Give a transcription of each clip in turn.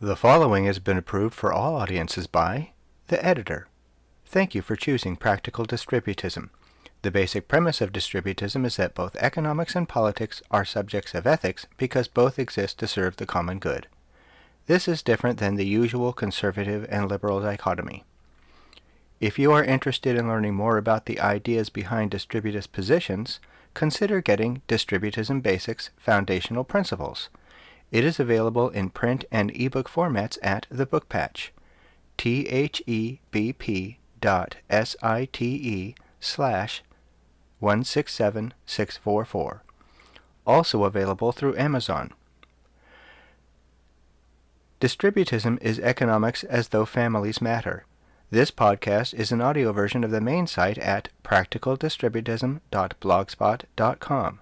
The following has been approved for all audiences by the editor. Thank you for choosing Practical Distributism. The basic premise of distributism is that both economics and politics are subjects of ethics because both exist to serve the common good. This is different than the usual conservative and liberal dichotomy. If you are interested in learning more about the ideas behind distributist positions, consider getting Distributism Basics Foundational Principles. It is available in print and ebook formats at the Book Patch, thebp.site/167644. Also available through Amazon. Distributism is economics as though families matter. This podcast is an audio version of the main site at practicaldistributism.blogspot.com.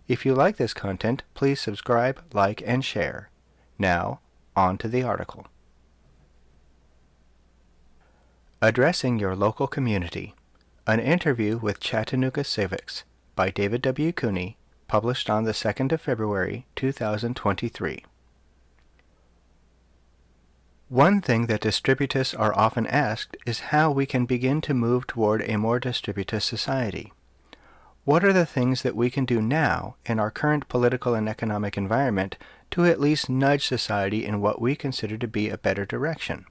If you like this content, please subscribe, like, and share. Now, on to the article. Addressing Your Local Community. An Interview with Chattanooga Civics by David W. Cooney, published on the 2nd of February, 2023. One thing that distributists are often asked is how we can begin to move toward a more distributist society. What are the things that we can do now in our current political and economic environment to at least nudge society in what we consider to be a better direction?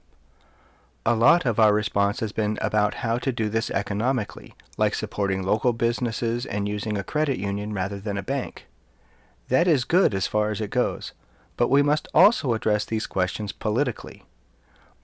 A lot of our response has been about how to do this economically, like supporting local businesses and using a credit union rather than a bank. That is good as far as it goes, but we must also address these questions politically.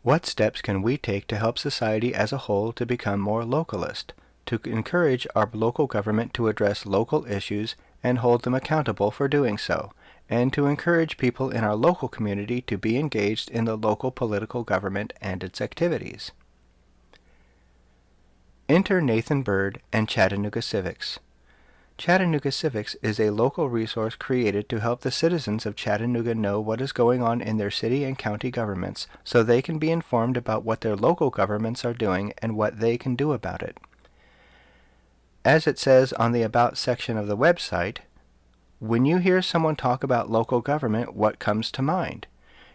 What steps can we take to help society as a whole to become more localist, to encourage our local government to address local issues and hold them accountable for doing so, and to encourage people in our local community to be engaged in the local political government and its activities? Enter Nathan Bird and Chattanooga Civics. Chattanooga Civics is a local resource created to help the citizens of Chattanooga know what is going on in their city and county governments so they can be informed about what their local governments are doing and what they can do about it. As it says on the About section of the website, when you hear someone talk about local government, what comes to mind?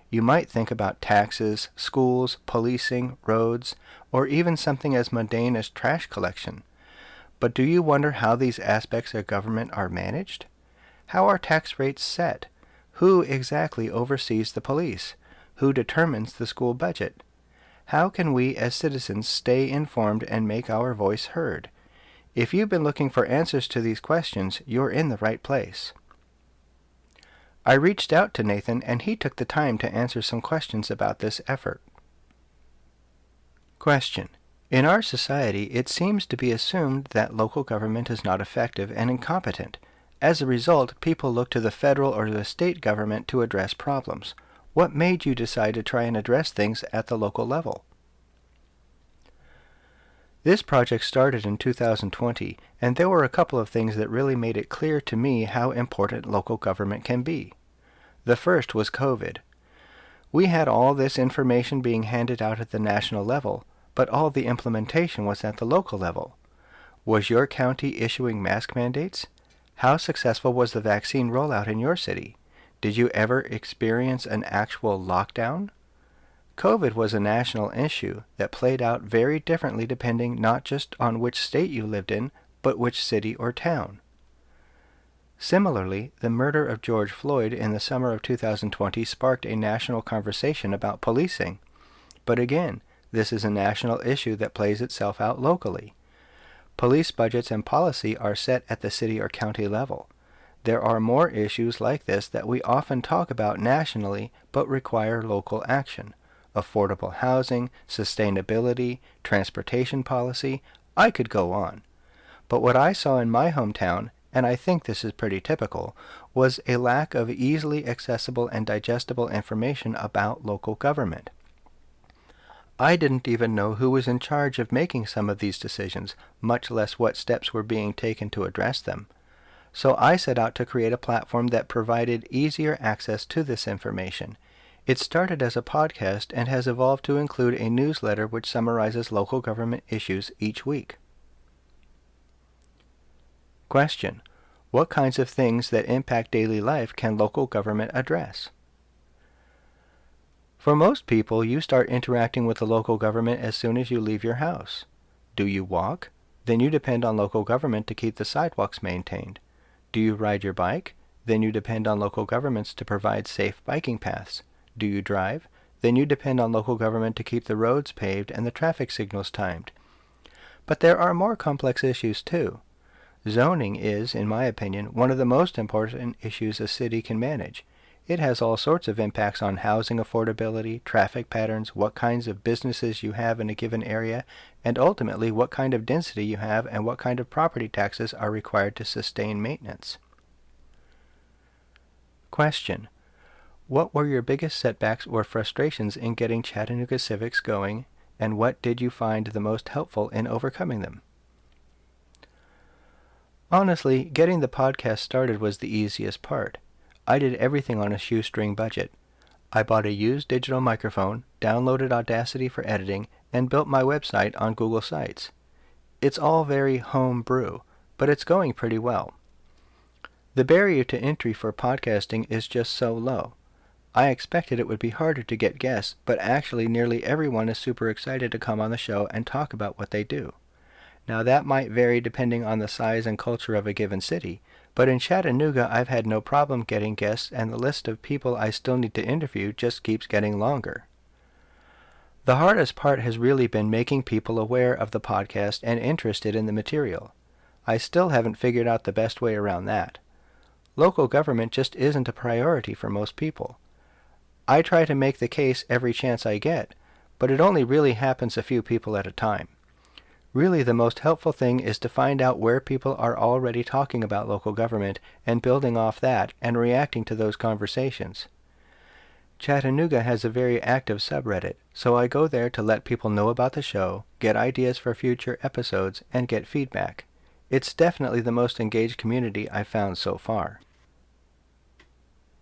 You might think about taxes, schools, policing, roads, or even something as mundane as trash collection. But do you wonder how these aspects of government are managed? How are tax rates set? Who exactly oversees the police? Who determines the school budget? How can we as citizens stay informed and make our voice heard? If you've been looking for answers to these questions, you're in the right place. I reached out to Nathan and he took the time to answer some questions about this effort. Question. In our society, it seems to be assumed that local government is not effective and incompetent. As a result, people look to the federal or the state government to address problems. What made you decide to try and address things at the local level? This project started in 2020, and there were a couple of things that really made it clear to me how important local government can be. The first was COVID. We had all this information being handed out at the national level, but all the implementation was at the local level. Was your county issuing mask mandates? How successful was the vaccine rollout in your city? Did you ever experience an actual lockdown? COVID was a national issue that played out very differently depending not just on which state you lived in, but which city or town. Similarly, the murder of George Floyd in the summer of 2020 sparked a national conversation about policing. But again, this is a national issue that plays itself out locally. Police budgets and policy are set at the city or county level. There are more issues like this that we often talk about nationally but require local action. Affordable housing, sustainability, transportation policy, I could go on. But what I saw in my hometown, and I think this is pretty typical, was a lack of easily accessible and digestible information about local government. I didn't even know who was in charge of making some of these decisions, much less what steps were being taken to address them. So I set out to create a platform that provided easier access to this information. It started as a podcast and has evolved to include a newsletter which summarizes local government issues each week. Question. What kinds of things that impact daily life can local government address? For most people, you start interacting with the local government as soon as you leave your house. Do you walk? Then you depend on local government to keep the sidewalks maintained. Do you ride your bike? Then you depend on local governments to provide safe biking paths. Do you drive? Then you depend on local government to keep the roads paved and the traffic signals timed. But there are more complex issues too. Zoning is, in my opinion, one of the most important issues a city can manage. It has all sorts of impacts on housing affordability, traffic patterns, what kinds of businesses you have in a given area, and ultimately what kind of density you have and what kind of property taxes are required to sustain maintenance. Question: what were your biggest setbacks or frustrations in getting Chattanooga Civics going, and what did you find the most helpful in overcoming them? Honestly, getting the podcast started was the easiest part. I did everything on a shoestring budget. I bought a used digital microphone, downloaded Audacity for editing, and built my website on Google Sites. It's all very home brew, but it's going pretty well. The barrier to entry for podcasting is just so low. I expected it would be harder to get guests, but actually nearly everyone is super excited to come on the show and talk about what they do. Now that might vary depending on the size and culture of a given city, but in Chattanooga I've had no problem getting guests, and the list of people I still need to interview just keeps getting longer. The hardest part has really been making people aware of the podcast and interested in the material. I still haven't figured out the best way around that. Local government just isn't a priority for most people. I try to make the case every chance I get, but it only really happens a few people at a time. Really, the most helpful thing is to find out where people are already talking about local government and building off that and reacting to those conversations. Chattanooga has a very active subreddit, so I go there to let people know about the show, get ideas for future episodes, and get feedback. It's definitely the most engaged community I've found so far.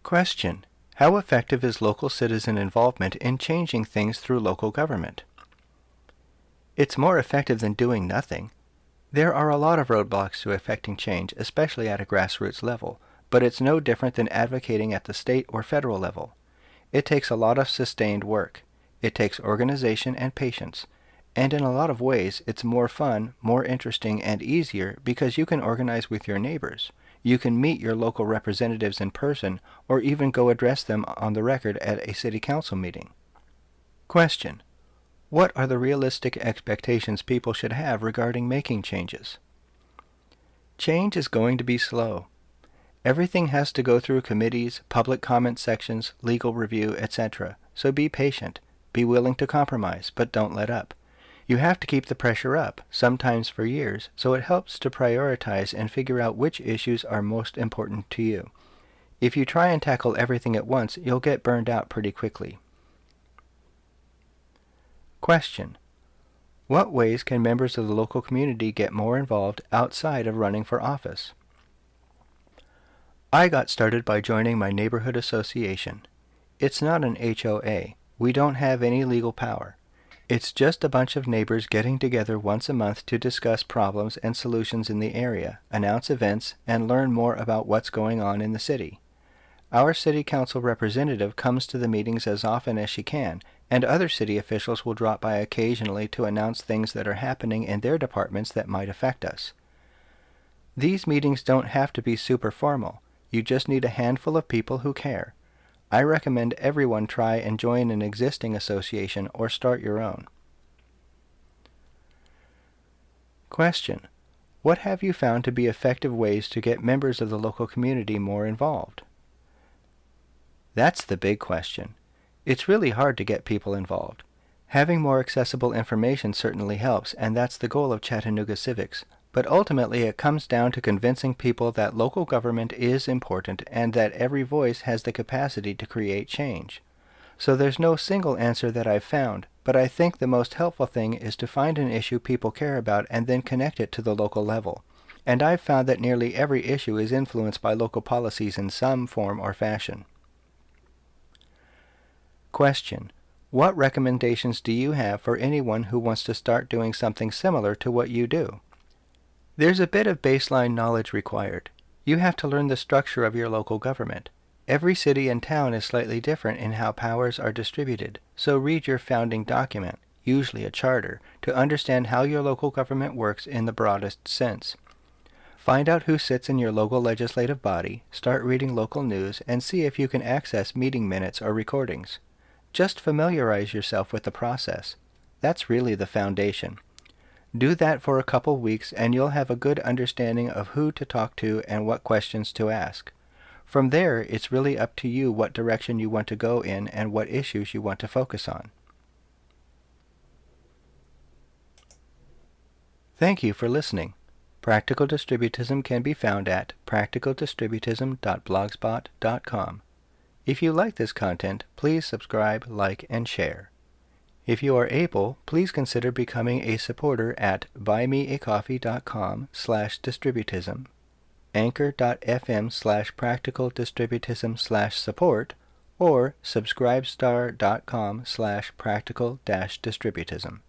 Question: how effective is local citizen involvement in changing things through local government? It's more effective than doing nothing. There are a lot of roadblocks to effecting change, especially at a grassroots level, but it's no different than advocating at the state or federal level. It takes a lot of sustained work. It takes organization and patience. And in a lot of ways, it's more fun, more interesting, and easier because you can organize with your neighbors. You can meet your local representatives in person, or even go address them on the record at a city council meeting. Question: what are the realistic expectations people should have regarding making changes? Change is going to be slow. Everything has to go through committees, public comment sections, legal review, etc. So be patient. Be willing to compromise, but don't let up. You have to keep the pressure up, sometimes for years, so it helps to prioritize and figure out which issues are most important to you. If you try and tackle everything at once, you'll get burned out pretty quickly. Question: what ways can members of the local community get more involved outside of running for office? I got started by joining my neighborhood association. It's not an HOA. We don't have any legal power. It's just a bunch of neighbors getting together once a month to discuss problems and solutions in the area, announce events, and learn more about what's going on in the city. Our city council representative comes to the meetings as often as she can, and other city officials will drop by occasionally to announce things that are happening in their departments that might affect us. These meetings don't have to be super formal. You just need a handful of people who care. I recommend everyone try and join an existing association or start your own. Question: what have you found to be effective ways to get members of the local community more involved? That's the big question. It's really hard to get people involved. Having more accessible information certainly helps, and that's the goal of Chattanooga Civics. But ultimately it comes down to convincing people that local government is important and that every voice has the capacity to create change. So there's no single answer that I've found, but I think the most helpful thing is to find an issue people care about and then connect it to the local level. And I've found that nearly every issue is influenced by local policies in some form or fashion. Question: what recommendations do you have for anyone who wants to start doing something similar to what you do? There's a bit of baseline knowledge required. You have to learn the structure of your local government. Every city and town is slightly different in how powers are distributed, so read your founding document, usually a charter, to understand how your local government works in the broadest sense. Find out who sits in your local legislative body, start reading local news, and see if you can access meeting minutes or recordings. Just familiarize yourself with the process. That's really the foundation. Do that for a couple weeks and you'll have a good understanding of who to talk to and what questions to ask. From there, it's really up to you what direction you want to go in and what issues you want to focus on. Thank you for listening. Practical Distributism can be found at practicaldistributism.blogspot.com. If you like this content, please subscribe, like, and share. If you are able, please consider becoming a supporter at buymeacoffee.com/distributism, anchor.fm/practicaldistributism/support, or subscribestar.com/practical-distributism.